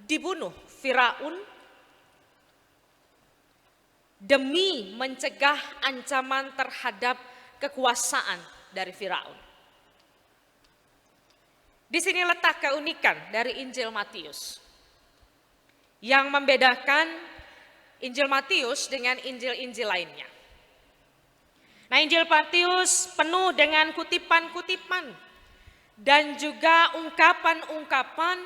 dibunuh Firaun demi mencegah ancaman terhadap kekuasaan dari Firaun. Di sini letak keunikan dari Injil Matius yang membedakan Injil Matius dengan Injil-Injil lainnya. Nah, Injil Matius penuh dengan kutipan-kutipan dan juga ungkapan-ungkapan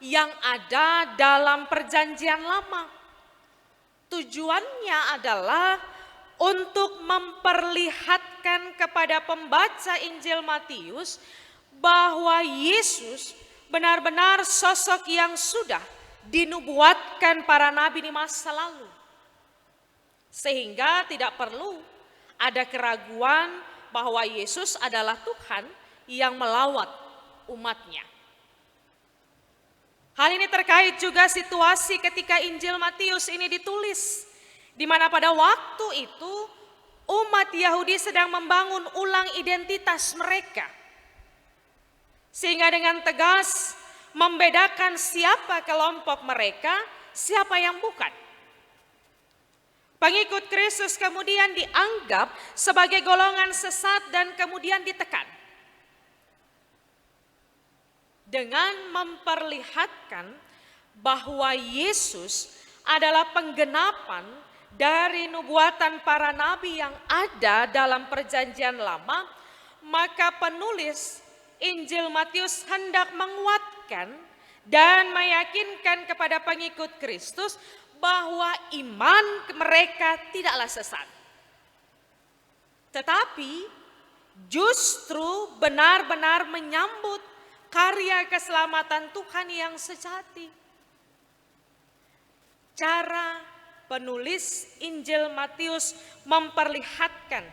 yang ada dalam Perjanjian Lama. Tujuannya adalah untuk memperlihatkan kepada pembaca Injil Matius bahwa Yesus benar-benar sosok yang sudah dinubuatkan para nabi di masa lalu. Sehingga tidak perlu ada keraguan bahwa Yesus adalah Tuhan yang melawat umatnya. Hal ini terkait juga situasi ketika Injil Matius ini ditulis, di mana pada waktu itu umat Yahudi sedang membangun ulang identitas mereka. Sehingga dengan tegas membedakan siapa kelompok mereka, siapa yang bukan. Pengikut Kristus kemudian dianggap sebagai golongan sesat dan kemudian ditekan. Dengan memperlihatkan bahwa Yesus adalah penggenapan dari nubuatan para nabi yang ada dalam Perjanjian Lama, maka penulis Injil Matius hendak menguatkan dan meyakinkan kepada pengikut Kristus bahwa iman mereka tidaklah sesat. Tetapi justru benar-benar menyambut karya keselamatan Tuhan yang sejati. Cara penulis Injil Matius memperlihatkan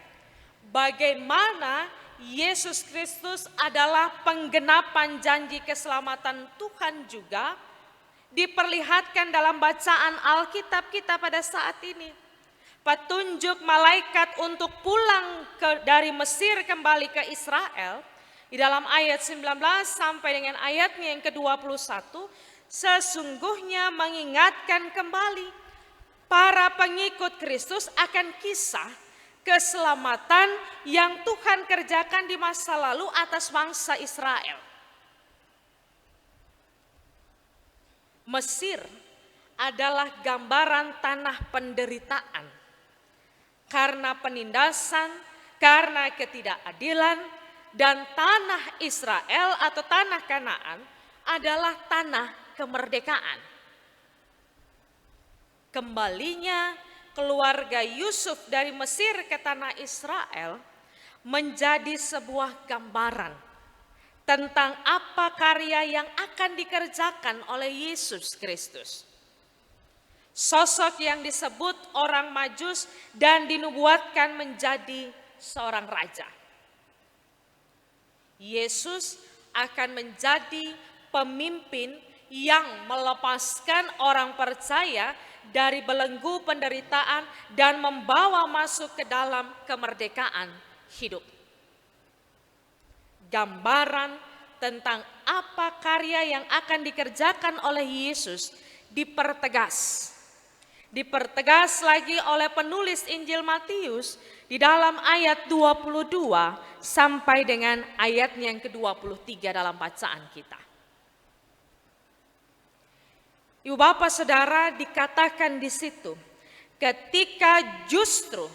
bagaimana Yesus Kristus adalah penggenapan janji keselamatan Tuhan juga diperlihatkan dalam bacaan Alkitab kita pada saat ini. Petunjuk malaikat untuk pulang dari Mesir kembali ke Israel di dalam ayat 19 sampai dengan ayatnya yang ke-21 sesungguhnya mengingatkan kembali para pengikut Kristus akan kisah keselamatan yang Tuhan kerjakan di masa lalu atas bangsa Israel. Mesir adalah gambaran tanah penderitaan karena penindasan, karena ketidakadilan. Dan tanah Israel atau tanah Kanaan adalah tanah kemerdekaan. Kembalinya keluarga Yusuf dari Mesir ke tanah Israel menjadi sebuah gambaran tentang apa karya yang akan dikerjakan oleh Yesus Kristus. Sosok yang disebut orang Majus dan dinubuatkan menjadi seorang raja. Yesus akan menjadi pemimpin yang melepaskan orang percaya dari belenggu penderitaan dan membawa masuk ke dalam kemerdekaan hidup. Gambaran tentang apa karya yang akan dikerjakan oleh Yesus dipertegas. Dipertegas lagi oleh penulis Injil Matius di dalam ayat 22 sampai dengan ayat yang ke-23 dalam bacaan kita. Ibu bapak saudara, dikatakan di situ ketika justru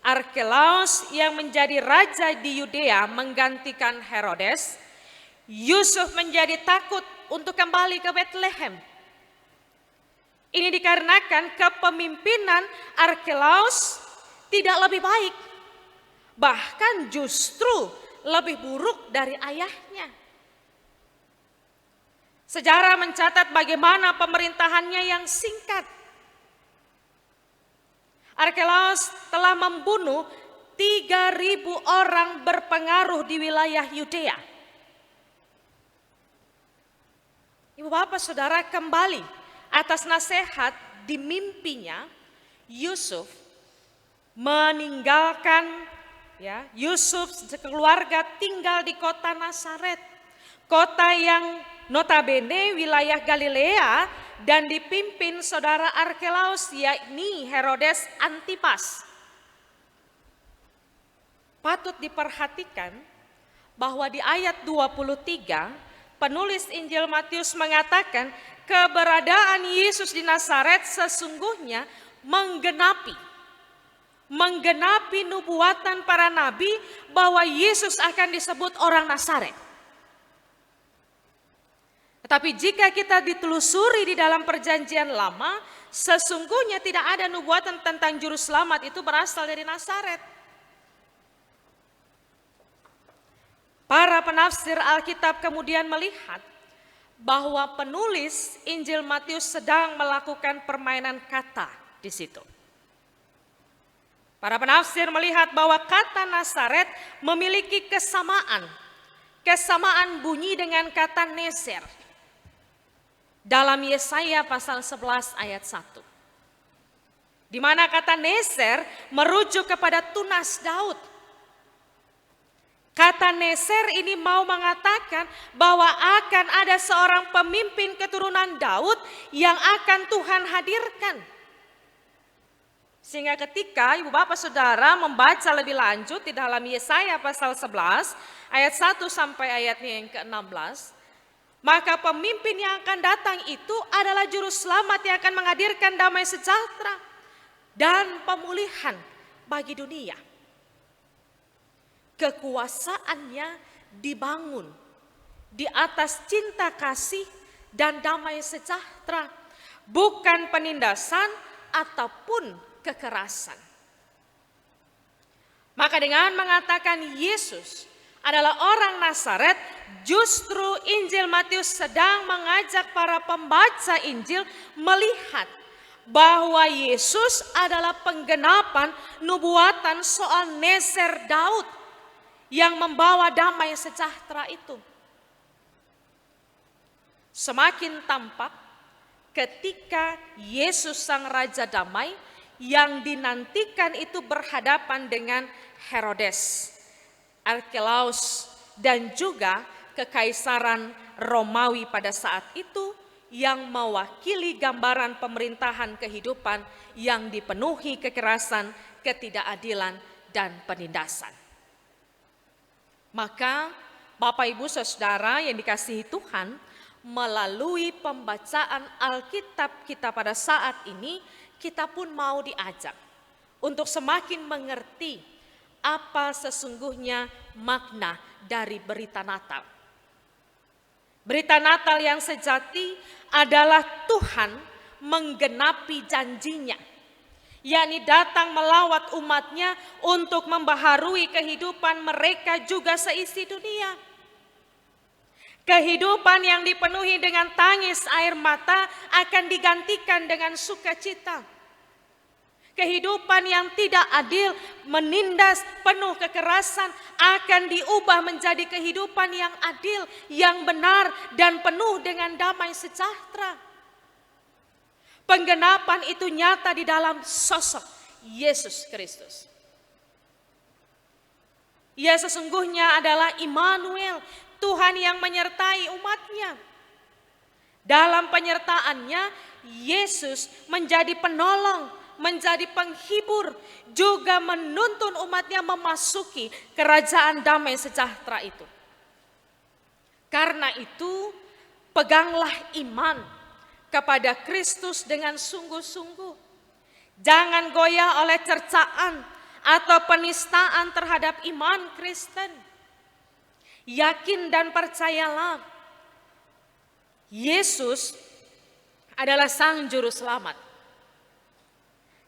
Arkelaus yang menjadi raja di Yudea menggantikan Herodes, Yusuf menjadi takut untuk kembali ke Betlehem. Ini dikarenakan kepemimpinan Arkelaus tidak lebih baik, bahkan justru lebih buruk dari ayahnya. Sejarah mencatat bagaimana pemerintahannya yang singkat. Arkelaus telah membunuh 3.000 orang berpengaruh di wilayah Yudea. Ibu bapak saudara, kembali atas nasihat di mimpinya, Yusuf meninggalkan Yusuf sekeluarga tinggal di kota Nazaret, kota yang notabene wilayah Galilea dan dipimpin saudara Arkelaus, yakni Herodes Antipas. Patut diperhatikan bahwa di ayat 23 penulis Injil Matius mengatakan keberadaan Yesus di Nazaret sesungguhnya menggenapi nubuatan para nabi bahwa Yesus akan disebut orang Nazaret. Tetapi jika kita ditelusuri di dalam perjanjian lama, sesungguhnya tidak ada nubuatan tentang juru selamat itu berasal dari Nazaret. Para penafsir Alkitab kemudian melihat bahwa penulis Injil Matius sedang melakukan permainan kata di situ. Para penafsir melihat bahwa kata Nazaret memiliki kesamaan bunyi dengan kata Neser. Dalam Yesaya pasal 11 ayat 1. Di mana kata Neser merujuk kepada tunas Daud. Kata Neser ini mau mengatakan bahwa akan ada seorang pemimpin keturunan Daud yang akan Tuhan hadirkan. Sehingga ketika ibu bapak saudara membaca lebih lanjut di dalam Yesaya pasal 11 ayat 1 sampai ayatnya yang ke-16. Maka pemimpin yang akan datang itu adalah juru selamat yang akan menghadirkan damai sejahtera dan pemulihan bagi dunia. Kekuasaannya dibangun di atas cinta kasih dan damai sejahtera, bukan penindasan ataupun kekerasan. Maka dengan mengatakan Yesus adalah orang Nazaret, justru Injil Matius sedang mengajak para pembaca Injil melihat bahwa Yesus adalah penggenapan nubuatan soal Neser Daud yang membawa damai sejahtera itu. Semakin tampak ketika Yesus sang Raja Damai yang dinantikan itu berhadapan dengan Herodes, Arkelaus, dan juga kekaisaran Romawi pada saat itu yang mewakili gambaran pemerintahan kehidupan yang dipenuhi kekerasan, ketidakadilan, dan penindasan. Maka Bapak Ibu Saudara yang dikasihi Tuhan, melalui pembacaan Alkitab kita pada saat ini, kita pun mau diajak untuk semakin mengerti apa sesungguhnya makna dari berita Natal. Berita Natal yang sejati adalah Tuhan menggenapi janjinya, yakni datang melawat umatnya untuk membaharui kehidupan mereka juga seisi dunia. Kehidupan yang dipenuhi dengan tangis air mata akan digantikan dengan sukacita. Kehidupan yang tidak adil, menindas, penuh kekerasan akan diubah menjadi kehidupan yang adil, yang benar, dan penuh dengan damai sejahtera. Penggenapan itu nyata di dalam sosok Yesus Kristus. Ia sesungguhnya adalah Immanuel, Tuhan yang menyertai umatnya. Dalam penyertaannya, Yesus menjadi penolong, menjadi penghibur, juga menuntun umatnya memasuki kerajaan damai sejahtera itu. Karena itu, peganglah iman kepada Kristus dengan sungguh-sungguh. Jangan goyah oleh cercaan atau penistaan terhadap iman Kristen. Yakin dan percayalah, Yesus adalah Sang Juru Selamat.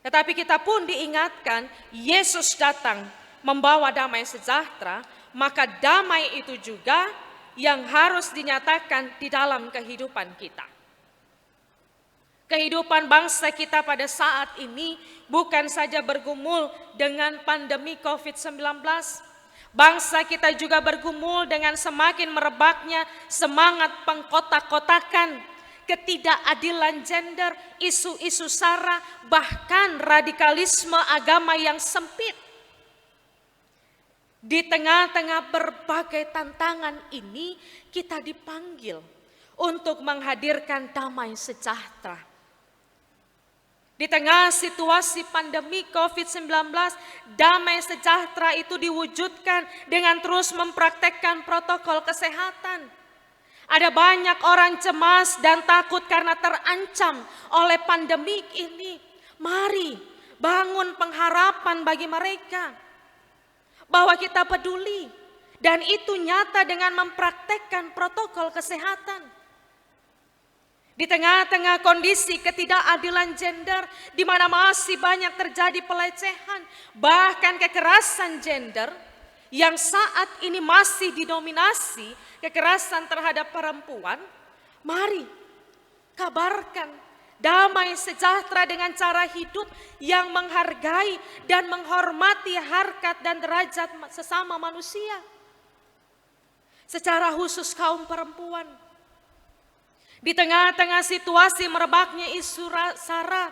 Tetapi kita pun diingatkan, Yesus datang membawa damai sejahtera, maka damai itu juga yang harus dinyatakan di dalam kehidupan kita. Kehidupan bangsa kita pada saat ini bukan saja bergumul dengan pandemi COVID-19. Bangsa kita juga bergumul dengan semakin merebaknya semangat pengkotak-kotakan, ketidakadilan gender, isu-isu sara, bahkan radikalisme agama yang sempit. Di tengah-tengah berbagai tantangan ini, kita dipanggil untuk menghadirkan damai sejahtera. Di tengah situasi pandemi COVID-19, damai sejahtera itu diwujudkan dengan terus mempraktekkan protokol kesehatan. Ada banyak orang cemas dan takut karena terancam oleh pandemi ini. Mari bangun pengharapan bagi mereka bahwa kita peduli, dan itu nyata dengan mempraktekkan protokol kesehatan. Di tengah-tengah kondisi ketidakadilan gender, di mana masih banyak terjadi pelecehan, bahkan kekerasan gender, yang saat ini masih didominasi kekerasan terhadap perempuan, mari kabarkan damai sejahtera dengan cara hidup yang menghargai dan menghormati harkat dan derajat sesama manusia. Secara khusus kaum perempuan. Di tengah-tengah situasi merebaknya isu sara,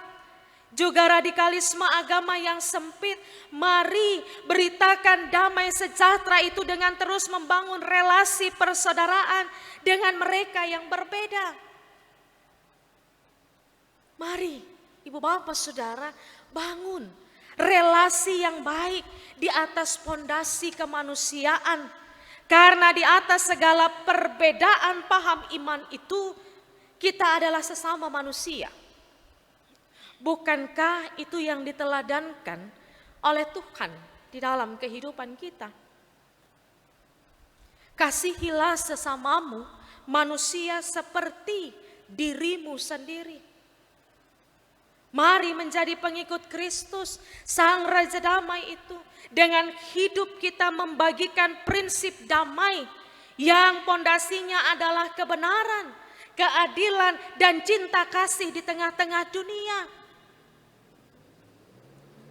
juga radikalisme agama yang sempit, mari beritakan damai sejahtera itu dengan terus membangun relasi persaudaraan dengan mereka yang berbeda. Mari Ibu Bapak Saudara bangun relasi yang baik di atas fondasi kemanusiaan. Karena di atas segala perbedaan paham iman itu, kita adalah sesama manusia. Bukankah itu yang diteladankan oleh Tuhan di dalam kehidupan kita? Kasihilah sesamamu manusia seperti dirimu sendiri. Mari menjadi pengikut Kristus, Sang Raja Damai itu. Dengan hidup kita membagikan prinsip damai yang pondasinya adalah kebenaran, keadilan, dan cinta kasih di tengah-tengah dunia.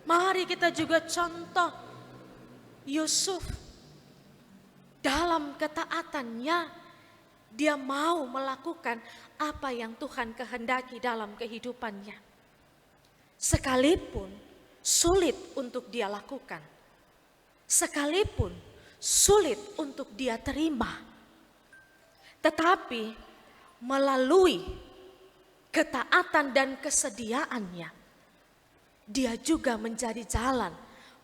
Mari kita juga contoh Yusuf. Dalam ketaatannya, dia mau melakukan apa yang Tuhan kehendaki dalam kehidupannya. Sekalipun sulit untuk dia lakukan. Sekalipun sulit untuk dia terima. Tetapi melalui ketaatan dan kesediaannya, dia juga menjadi jalan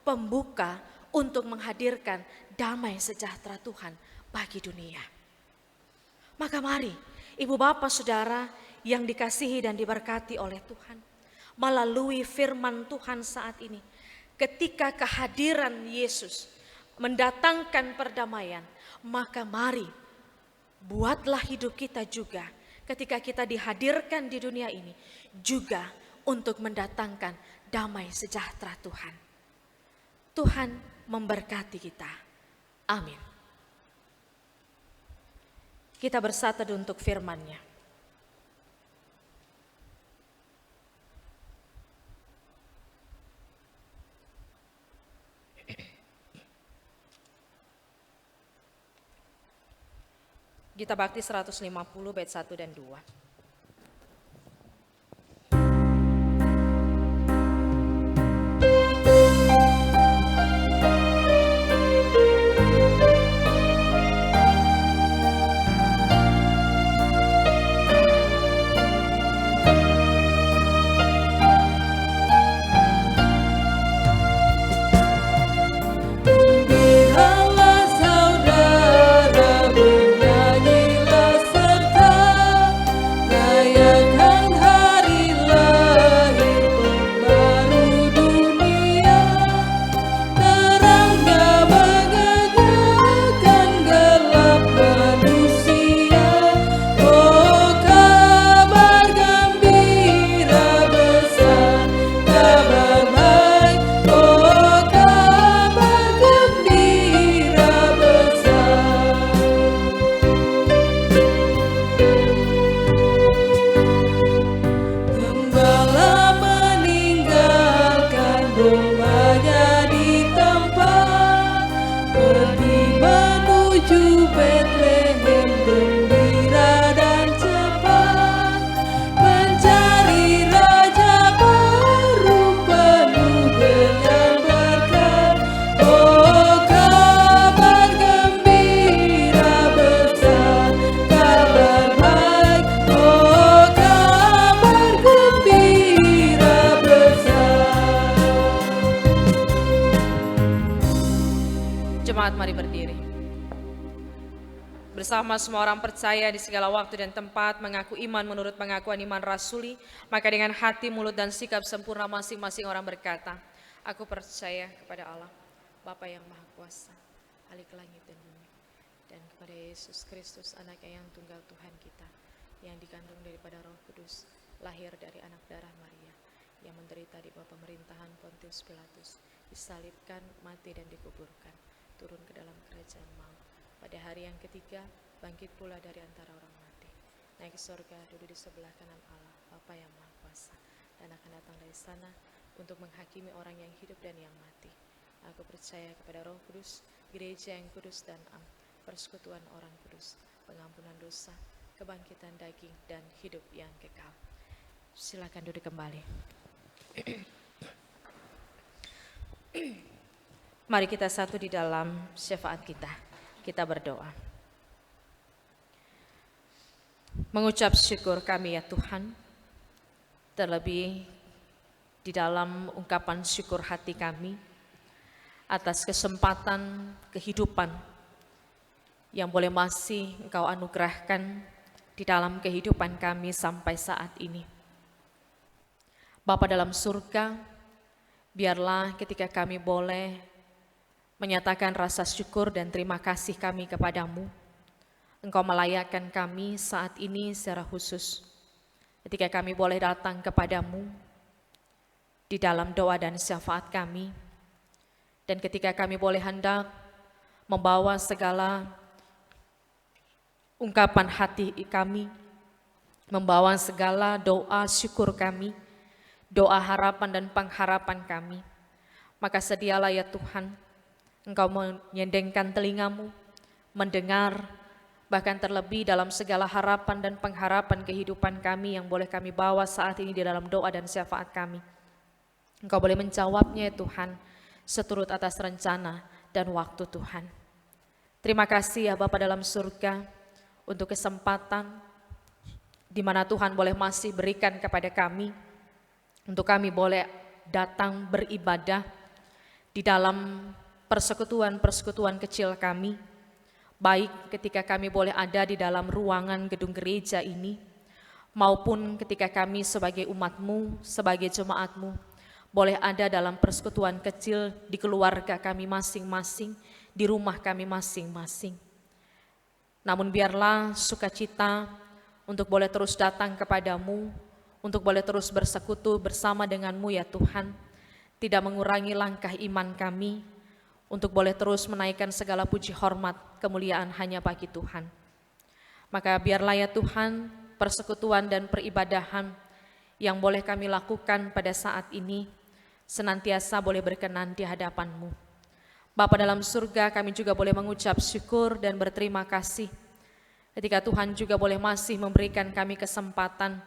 pembuka untuk menghadirkan damai sejahtera Tuhan bagi dunia. Maka mari Ibu Bapak Saudara yang dikasihi dan diberkati oleh Tuhan, melalui firman Tuhan saat ini, ketika kehadiran Yesus mendatangkan perdamaian, maka mari buatlah hidup kita juga ketika kita dihadirkan di dunia ini juga untuk mendatangkan damai sejahtera Tuhan. Tuhan memberkati kita. Amin. Kita bersatu untuk firman-Nya. Gita Bakti 150 bait 1 dan 2. Jemaat mari berdiri. Bersama semua orang percaya di segala waktu dan tempat mengaku iman menurut pengakuan iman rasuli, maka dengan hati, mulut dan sikap sempurna masing-masing orang berkata, aku percaya kepada Allah, Bapa yang Maha Kuasa, Khalik langit dan bumi, dan kepada Yesus Kristus, Anaknya yang tunggal Tuhan kita, yang dikandung daripada Roh Kudus, lahir dari anak darah Maria, yang menderita di bawah pemerintahan Pontius Pilatus, disalibkan, mati dan dikuburkan, turun ke dalam kerajaan maut. Pada hari yang ketiga, bangkit pula dari antara orang mati, naik ke surga, duduk di sebelah kanan Allah, Bapa yang Maha Kuasa, dan akan datang dari sana untuk menghakimi orang yang hidup dan yang mati. Aku percaya kepada Roh Kudus, gereja yang kudus dan am, persekutuan orang kudus, pengampunan dosa, kebangkitan daging, dan hidup yang kekal. Silakan duduk kembali. Mari kita satu di dalam syafaat kita. Kita berdoa. Mengucap syukur kami ya Tuhan, terlebih di dalam ungkapan syukur hati kami atas kesempatan kehidupan yang boleh masih Engkau anugerahkan di dalam kehidupan kami sampai saat ini. Bapa dalam surga, biarlah ketika kami boleh menyatakan rasa syukur dan terima kasih kami kepadamu, Engkau melayakkan kami saat ini secara khusus. Ketika kami boleh datang kepadamu di dalam doa dan syafaat kami, dan ketika kami boleh hendak membawa segala ungkapan hati kami, membawa segala doa syukur kami, doa harapan dan pengharapan kami, maka sedialah ya Tuhan, Engkau menyendengkan telingamu, mendengar, bahkan terlebih dalam segala harapan dan pengharapan kehidupan kami yang boleh kami bawa saat ini di dalam doa dan syafaat kami. Engkau boleh menjawabnya ya Tuhan, seturut atas rencana dan waktu Tuhan. Terima kasih ya Bapa dalam surga, untuk kesempatan di mana Tuhan boleh masih berikan kepada kami, untuk kami boleh datang beribadah di dalam persekutuan-persekutuan kecil kami, baik ketika kami boleh ada di dalam ruangan gedung gereja ini, maupun ketika kami sebagai umat-Mu, sebagai jemaat-Mu, boleh ada dalam persekutuan kecil di keluarga kami masing-masing, di rumah kami masing-masing. Namun biarlah sukacita untuk boleh terus datang kepadamu, untuk boleh terus bersekutu bersama dengan-Mu ya Tuhan, tidak mengurangi langkah iman kami, untuk boleh terus menaikkan segala puji hormat kemuliaan hanya bagi Tuhan. Maka biarlah ya Tuhan, persekutuan dan peribadahan yang boleh kami lakukan pada saat ini senantiasa boleh berkenan di hadapan-Mu. Bapa dalam surga, kami juga boleh mengucap syukur dan berterima kasih ketika Tuhan juga boleh masih memberikan kami kesempatan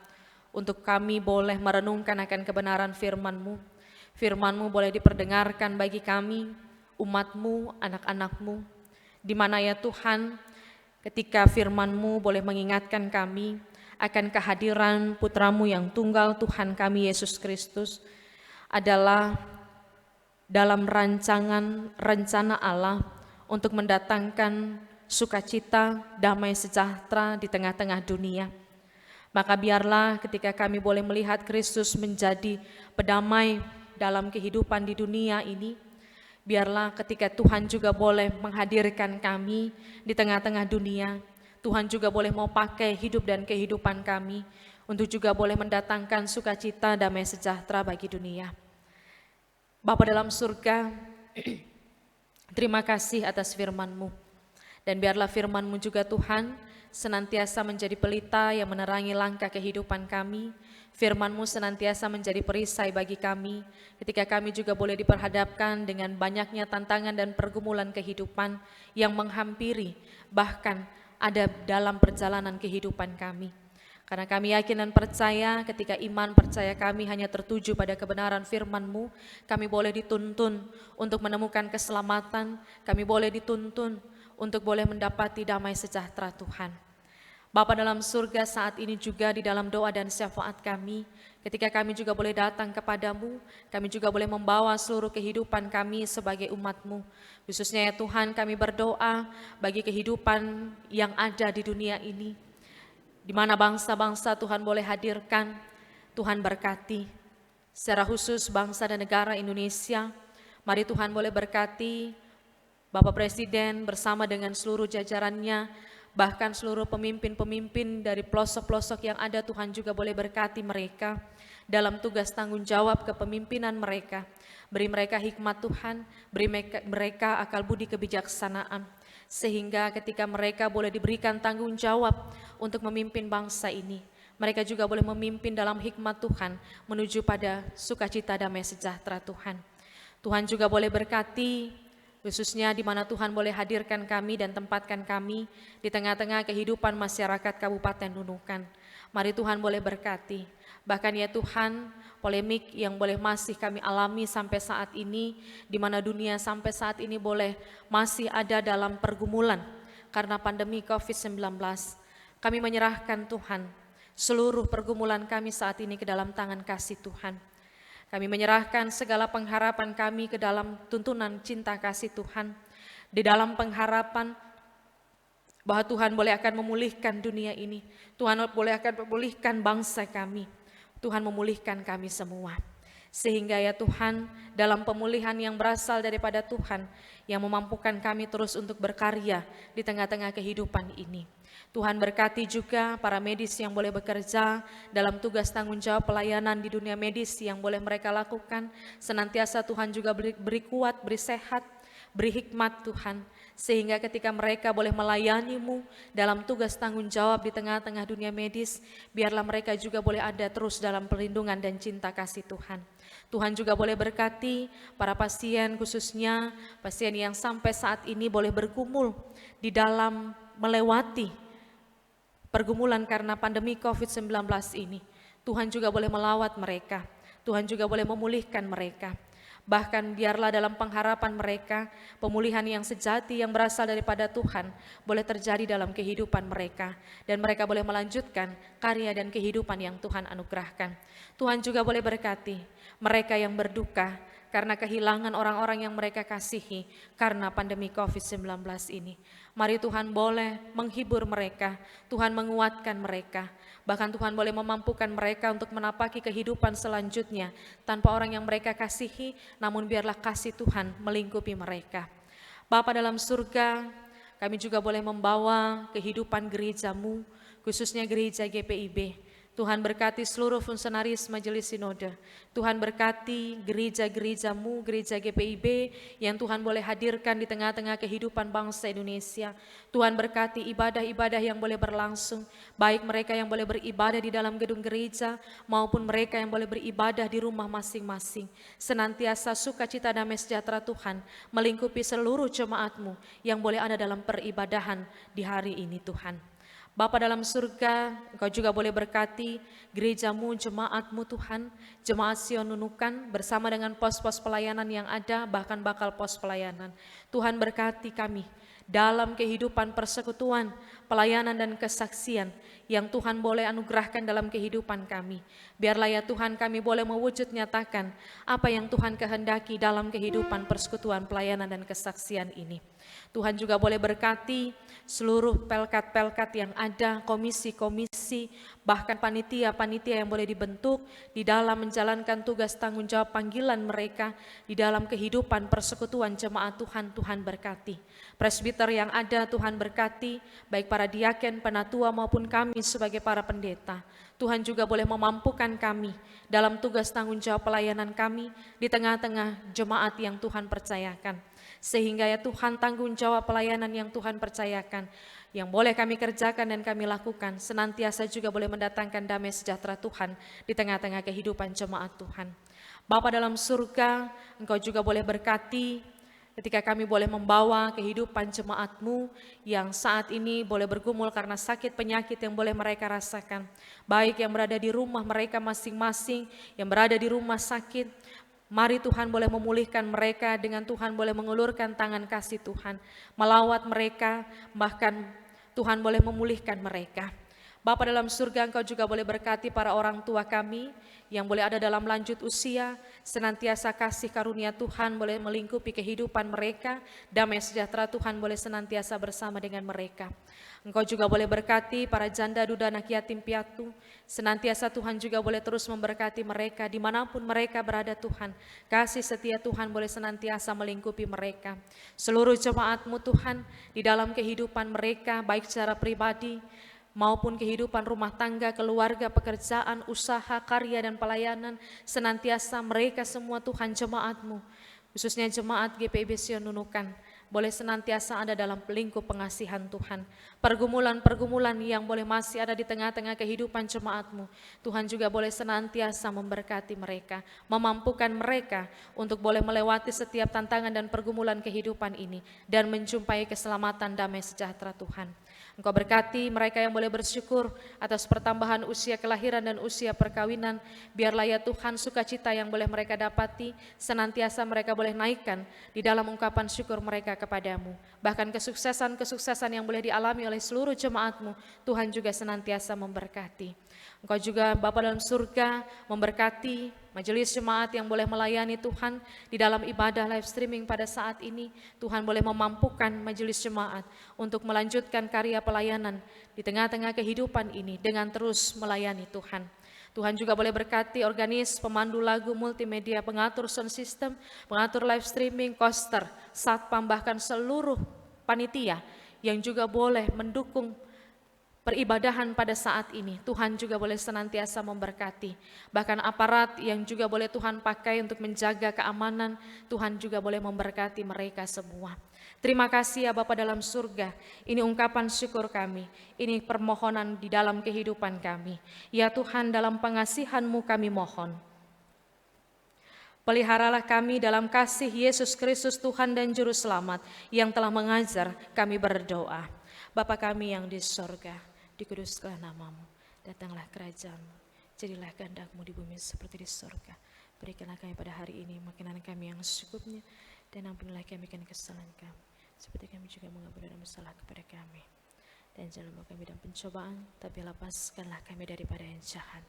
untuk kami boleh merenungkan akan kebenaran firman-Mu. Firman-Mu boleh diperdengarkan bagi kami, umat-Mu, anak-anak-Mu, di mana ya Tuhan, ketika firman-Mu boleh mengingatkan kami akan kehadiran Putra-Mu yang tunggal, Tuhan kami Yesus Kristus, adalah dalam rencana Allah untuk mendatangkan sukacita, damai sejahtera di tengah-tengah dunia. Maka biarlah ketika kami boleh melihat Kristus menjadi pedamai dalam kehidupan di dunia ini, biarlah ketika Tuhan juga boleh menghadirkan kami di tengah-tengah dunia, Tuhan juga boleh mau pakai hidup dan kehidupan kami untuk juga boleh mendatangkan sukacita, damai sejahtera bagi dunia. Bapa dalam surga, terima kasih atas firman-Mu. Dan biarlah firman-Mu juga Tuhan senantiasa menjadi pelita yang menerangi langkah kehidupan kami. Firman-Mu senantiasa menjadi perisai bagi kami ketika kami juga boleh diperhadapkan dengan banyaknya tantangan dan pergumulan kehidupan yang menghampiri, bahkan ada dalam perjalanan kehidupan kami. Karena kami yakin dan percaya ketika iman percaya kami hanya tertuju pada kebenaran firman-Mu, kami boleh dituntun untuk menemukan keselamatan, kami boleh dituntun untuk boleh mendapati damai sejahtera Tuhan. Bapa dalam surga, saat ini juga di dalam doa dan syafaat kami, ketika kami juga boleh datang kepadamu, kami juga boleh membawa seluruh kehidupan kami sebagai umat-Mu. Khususnya ya Tuhan, kami berdoa bagi kehidupan yang ada di dunia ini, di mana bangsa-bangsa Tuhan boleh hadirkan, Tuhan berkati. Secara khusus bangsa dan negara Indonesia, mari Tuhan boleh berkati Bapak Presiden bersama dengan seluruh jajarannya, bahkan seluruh pemimpin-pemimpin dari pelosok-pelosok yang ada. Tuhan juga boleh berkati mereka dalam tugas tanggung jawab kepemimpinan mereka. Beri mereka hikmat Tuhan, beri mereka akal budi kebijaksanaan, sehingga ketika mereka boleh diberikan tanggung jawab untuk memimpin bangsa ini, mereka juga boleh memimpin dalam hikmat Tuhan menuju pada sukacita damai sejahtera Tuhan. Tuhan juga boleh berkati khususnya di mana Tuhan boleh hadirkan kami dan tempatkan kami di tengah-tengah kehidupan masyarakat Kabupaten Nunukan. Mari Tuhan boleh berkati. Bahkan ya Tuhan, polemik yang boleh masih kami alami sampai saat ini, di mana dunia sampai saat ini boleh masih ada dalam pergumulan karena pandemi COVID-19. Kami menyerahkan Tuhan seluruh pergumulan kami saat ini ke dalam tangan kasih Tuhan. Kami menyerahkan segala pengharapan kami ke dalam tuntunan cinta kasih Tuhan. Di dalam pengharapan bahwa Tuhan boleh akan memulihkan dunia ini. Tuhan boleh akan memulihkan bangsa kami. Tuhan memulihkan kami semua. Sehingga ya Tuhan, dalam pemulihan yang berasal daripada Tuhan, yang memampukan kami terus untuk berkarya di tengah-tengah kehidupan ini. Tuhan berkati juga para medis yang boleh bekerja dalam tugas tanggung jawab pelayanan di dunia medis yang boleh mereka lakukan. Senantiasa Tuhan juga beri kuat, beri sehat, beri hikmat Tuhan. Sehingga ketika mereka boleh melayani-Mu dalam tugas tanggung jawab di tengah-tengah dunia medis, biarlah mereka juga boleh ada terus dalam perlindungan dan cinta kasih Tuhan. Tuhan juga boleh berkati para pasien, khususnya pasien yang sampai saat ini boleh bergumul di dalam melewati pergumulan karena pandemi COVID-19 ini. Tuhan juga boleh melawat mereka, Tuhan juga boleh memulihkan mereka. Bahkan biarlah dalam pengharapan mereka, pemulihan yang sejati yang berasal daripada Tuhan boleh terjadi dalam kehidupan mereka. Dan mereka boleh melanjutkan karya dan kehidupan yang Tuhan anugerahkan. Tuhan juga boleh berkati mereka yang berduka karena kehilangan orang-orang yang mereka kasihi karena pandemi COVID-19 ini. Mari Tuhan boleh menghibur mereka, Tuhan menguatkan mereka. Bahkan Tuhan boleh memampukan mereka untuk menapaki kehidupan selanjutnya tanpa orang yang mereka kasihi, namun biarlah kasih Tuhan melingkupi mereka. Bapa dalam surga, kami juga boleh membawa kehidupan gereja-Mu, khususnya gereja GPIB. Tuhan berkati seluruh fungsionaris Majelis Sinode. Tuhan berkati gereja-gereja-Mu, gereja GPIB yang Tuhan boleh hadirkan di tengah-tengah kehidupan bangsa Indonesia. Tuhan berkati ibadah-ibadah yang boleh berlangsung, baik mereka yang boleh beribadah di dalam gedung gereja maupun mereka yang boleh beribadah di rumah masing-masing. Senantiasa sukacita damai sejahtera Tuhan melingkupi seluruh jemaat-Mu yang boleh ada dalam peribadahan di hari ini Tuhan. Bapa dalam surga, Engkau juga boleh berkati gereja-Mu, jemaat-Mu Tuhan, jemaat Sion Nunukan bersama dengan pos-pos pelayanan yang ada, bahkan bakal pos pelayanan. Tuhan berkati kami dalam kehidupan persekutuan, pelayanan dan kesaksian yang Tuhan boleh anugerahkan dalam kehidupan kami. Biarlah ya Tuhan kami boleh mewujud nyatakan apa yang Tuhan kehendaki dalam kehidupan persekutuan, pelayanan dan kesaksian ini. Tuhan juga boleh berkati seluruh pelkat-pelkat yang ada, komisi-komisi, bahkan panitia-panitia yang boleh dibentuk di dalam menjalankan tugas tanggung jawab panggilan mereka di dalam kehidupan persekutuan jemaat Tuhan. Tuhan berkati presbiter yang ada, Tuhan berkati baik para diaken, penatua maupun kami sebagai para pendeta. Tuhan juga boleh memampukan kami dalam tugas tanggung jawab pelayanan kami di tengah-tengah jemaat yang Tuhan percayakan. Sehingga ya Tuhan, tanggung jawab pelayanan yang Tuhan percayakan, yang boleh kami kerjakan dan kami lakukan, senantiasa juga boleh mendatangkan damai sejahtera Tuhan di tengah-tengah kehidupan jemaat Tuhan. Bapa dalam surga, Engkau juga boleh berkati ketika kami boleh membawa kehidupan jemaat-Mu yang saat ini boleh bergumul karena sakit penyakit yang boleh mereka rasakan. Baik yang berada di rumah mereka masing-masing, yang berada di rumah sakit. Mari Tuhan boleh memulihkan mereka dengan Tuhan boleh mengulurkan tangan kasih Tuhan. Melawat mereka, bahkan Tuhan boleh memulihkan mereka. Bapa dalam surga, Engkau juga boleh berkati para orang tua kami yang boleh ada dalam lanjut usia, senantiasa kasih karunia Tuhan boleh melingkupi kehidupan mereka, damai sejahtera Tuhan boleh senantiasa bersama dengan mereka. Engkau juga boleh berkati para janda, duda, anak yatim piatu, senantiasa Tuhan juga boleh terus memberkati mereka dimanapun mereka berada Tuhan. Kasih setia Tuhan boleh senantiasa melingkupi mereka. Seluruh jemaat-Mu Tuhan di dalam kehidupan mereka baik secara pribadi maupun kehidupan rumah tangga, keluarga, pekerjaan, usaha, karya dan pelayanan, senantiasa mereka semua Tuhan jemaat-Mu, khususnya jemaat GPIB Sion Nunukan, boleh senantiasa ada dalam lingkup pengasihan Tuhan. Pergumulan-pergumulan yang boleh masih ada di tengah-tengah kehidupan jemaat-Mu, Tuhan juga boleh senantiasa memberkati mereka, memampukan mereka untuk boleh melewati setiap tantangan dan pergumulan kehidupan ini dan menjumpai keselamatan damai sejahtera Tuhan. Engkau berkati mereka yang boleh bersyukur atas pertambahan usia kelahiran dan usia perkawinan. Biarlah ya Tuhan sukacita yang boleh mereka dapati, senantiasa mereka boleh naikkan di dalam ungkapan syukur mereka kepadamu. Bahkan kesuksesan-kesuksesan yang boleh dialami oleh seluruh jemaat-Mu, Tuhan juga senantiasa memberkati. Engkau juga Bapa dalam surga memberkati majelis jemaat yang boleh melayani Tuhan di dalam ibadah live streaming pada saat ini. Tuhan boleh memampukan majelis jemaat untuk melanjutkan karya pelayanan di tengah-tengah kehidupan ini dengan terus melayani Tuhan. Tuhan juga boleh berkati organis, pemandu lagu, multimedia, pengatur sound system, pengatur live streaming, koster, satpam, bahkan seluruh panitia yang juga boleh mendukung peribadahan pada saat ini. Tuhan juga boleh senantiasa memberkati. Bahkan aparat yang juga boleh Tuhan pakai untuk menjaga keamanan, Tuhan juga boleh memberkati mereka semua. Terima kasih ya Bapa dalam surga, ini ungkapan syukur kami, ini permohonan di dalam kehidupan kami. Ya Tuhan, dalam pengasihan-Mu kami mohon. Peliharalah kami dalam kasih Yesus Kristus Tuhan dan Juru Selamat yang telah mengajar kami berdoa. Bapa kami yang di surga, dikuduskanlah nama-Mu, datanglah kerajaan-Mu, jadilah kehendak-Mu di bumi seperti di surga. Berikanlah kami pada hari ini makanan kami yang secukupnya, dan ampunilah kami akan kesalahan kami, seperti kami juga mengampuni orang bersalah kepada kami. Dan jangan membawa kami dalam pencobaan, tapi lepaskanlah kami daripada yang jahat.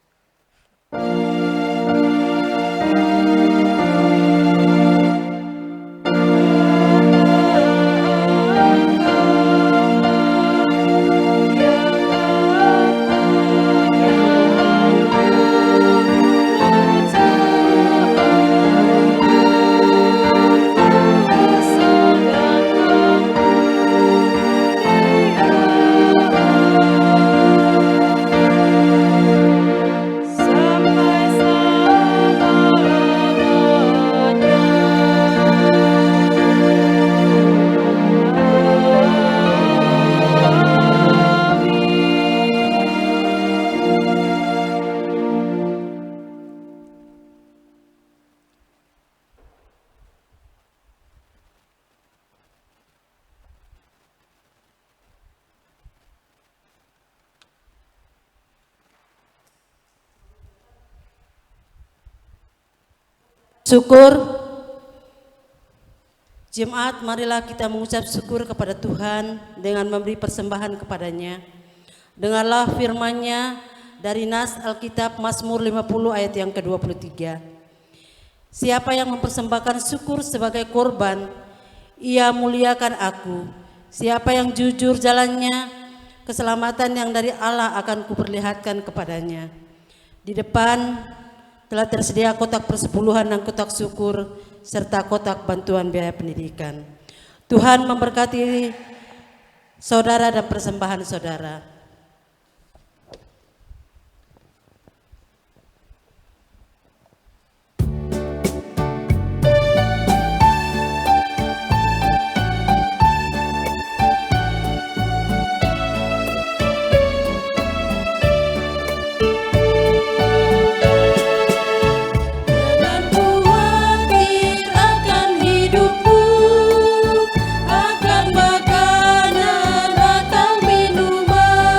Syukur, jemaat marilah kita mengucap syukur kepada Tuhan dengan memberi persembahan kepadanya. Dengarlah firman-Nya dari Nas Alkitab Mazmur 50 ayat yang ke-23. Siapa yang mempersembahkan syukur sebagai korban, ia muliakan aku. Siapa yang jujur jalannya, keselamatan yang dari Allah akan kuperlihatkan kepadanya. Di depan telah tersedia kotak persepuluhan dan kotak syukur serta kotak bantuan biaya pendidikan. Tuhan memberkati saudara dan persembahan saudara. Akan makanan atau minuman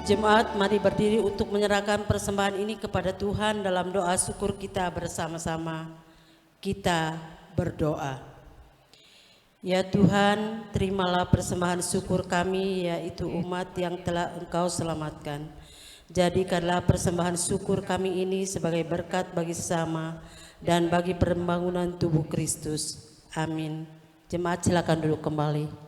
Jemaat, mari berdiri untuk menyerahkan persembahan ini kepada Tuhan dalam doa syukur kita bersama-sama. Kita berdoa. Ya Tuhan, terimalah persembahan syukur kami, yaitu umat yang telah Engkau selamatkan. Jadikanlah persembahan syukur kami ini sebagai berkat bagi sesama dan bagi pembangunan tubuh Kristus. Amin. Jemaat silakan duduk kembali.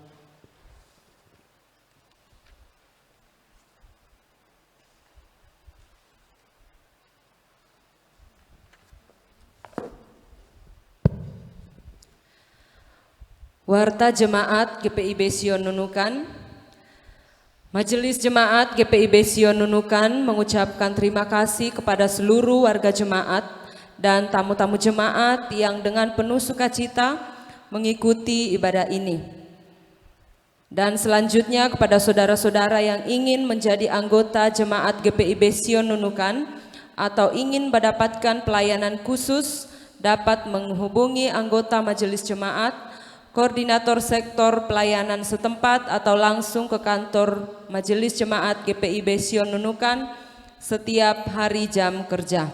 Warta Jemaat GPIB Sion Nunukan. Majelis Jemaat GPIB Sion Nunukan mengucapkan terima kasih kepada seluruh warga jemaat dan tamu-tamu jemaat yang dengan penuh sukacita mengikuti ibadah ini. Dan selanjutnya kepada saudara-saudara yang ingin menjadi anggota Jemaat GPIB Sion Nunukan atau ingin mendapatkan pelayanan khusus, dapat menghubungi anggota Majelis Jemaat, koordinator sektor pelayanan setempat atau langsung ke kantor Majelis Jemaat GPIB Sion Nunukan setiap hari jam kerja.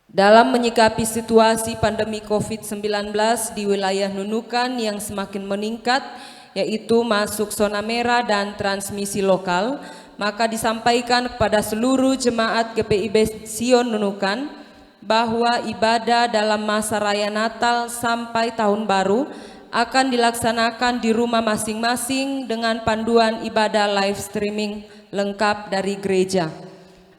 Dalam menyikapi situasi pandemi COVID-19 di wilayah Nunukan yang semakin meningkat, yaitu masuk zona merah dan transmisi lokal, maka disampaikan kepada seluruh jemaat GPIB Sion Nunukan bahwa ibadah dalam masa raya Natal sampai Tahun Baru akan dilaksanakan di rumah masing-masing dengan panduan ibadah live streaming lengkap dari gereja.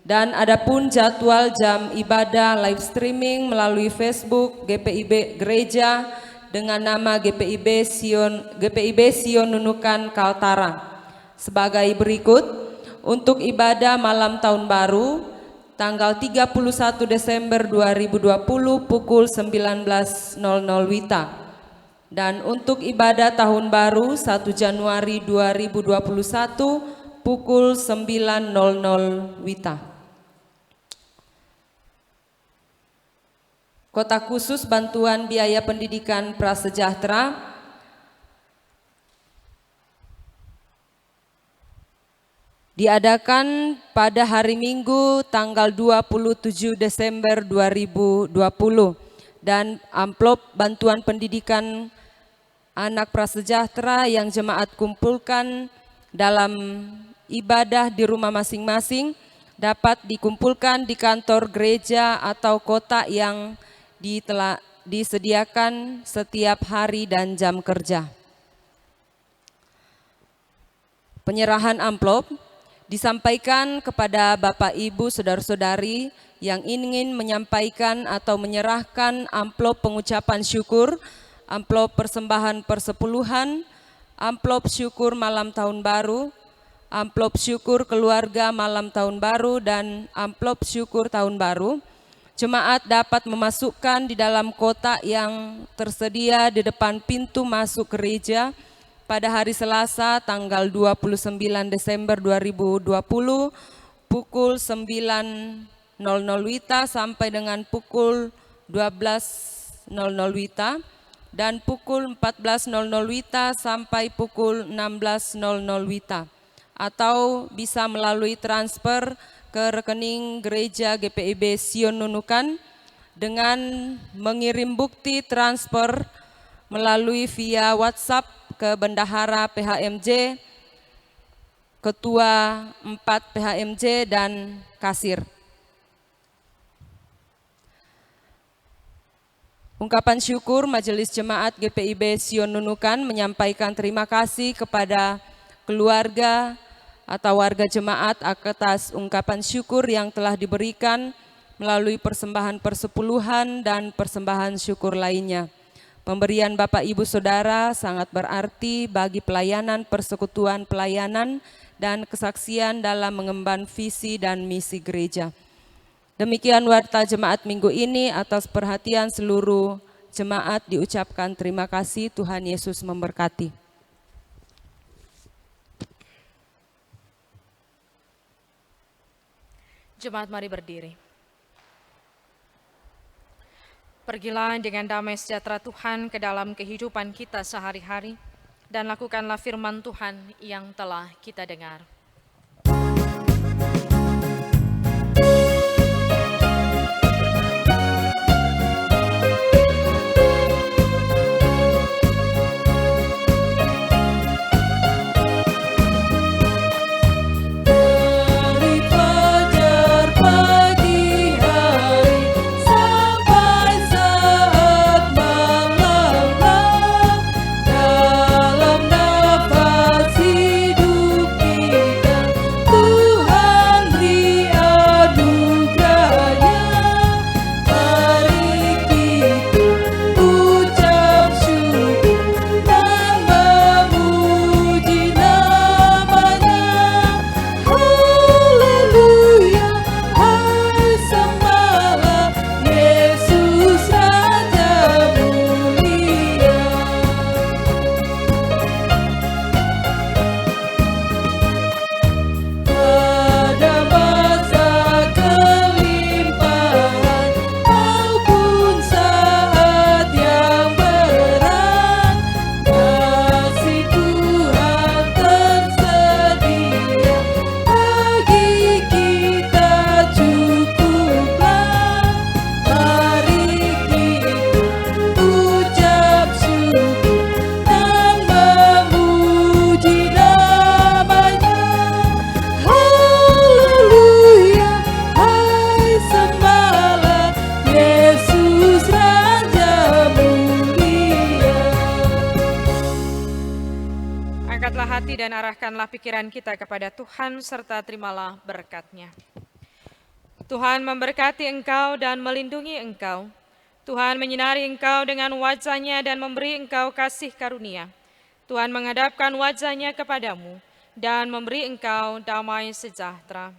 Dan adapun jadwal jam ibadah live streaming melalui Facebook GPIB Gereja dengan nama GPIB Sion Nunukan Kaltara sebagai berikut. Untuk ibadah malam Tahun Baru tanggal 31 Desember 2020 pukul 19.00 WITA. Dan untuk ibadah Tahun Baru 1 Januari 2021 pukul 9.00 WITA. Kota khusus bantuan biaya pendidikan prasejahtera diadakan pada hari Minggu tanggal 27 Desember 2020 dan amplop bantuan pendidikan anak prasejahtera yang jemaat kumpulkan dalam ibadah di rumah masing-masing dapat dikumpulkan di kantor gereja atau kota yang telah disediakan setiap hari dan jam kerja. Penyerahan amplop disampaikan kepada Bapak Ibu Saudara-saudari yang ingin menyampaikan atau menyerahkan amplop pengucapan syukur, amplop persembahan persepuluhan, amplop syukur malam Tahun Baru, amplop syukur keluarga malam Tahun Baru, dan amplop syukur Tahun Baru. Jemaat dapat memasukkan di dalam kotak yang tersedia di depan pintu masuk gereja pada hari Selasa tanggal 29 Desember 2020 pukul 9.00 WITA sampai dengan pukul 12.00 WITA dan pukul 14.00 WITA sampai pukul 16.00 WITA, atau bisa melalui transfer ke rekening gereja GPIB Sion Nunukan dengan mengirim bukti transfer melalui via WhatsApp ke Bendahara PHMJ, Ketua 4 PHMJ, dan Kasir. Ungkapan syukur Majelis Jemaat GPIB Sion Nunukan menyampaikan terima kasih kepada keluarga atau warga jemaat atas ungkapan syukur yang telah diberikan melalui persembahan persepuluhan dan persembahan syukur lainnya. Pemberian Bapak Ibu Saudara sangat berarti bagi pelayanan persekutuan pelayanan dan kesaksian dalam mengemban visi dan misi gereja. Demikian warta jemaat minggu ini. Atas perhatian seluruh jemaat diucapkan terima kasih. Tuhan Yesus memberkati. Jemaat mari berdiri. Pergilah dengan damai sejahtera Tuhan ke dalam kehidupan kita sehari-hari. dan lakukanlah firman Tuhan yang telah kita dengar. Dan arahkanlah pikiran kita kepada Tuhan serta terimalah berkat-Nya. Tuhan memberkati engkau dan melindungi engkau. Tuhan menyinari engkau dengan wajah-Nya dan memberi engkau kasih karunia. Tuhan menghadapkan wajah-Nya kepadamu dan memberi engkau damai sejahtera.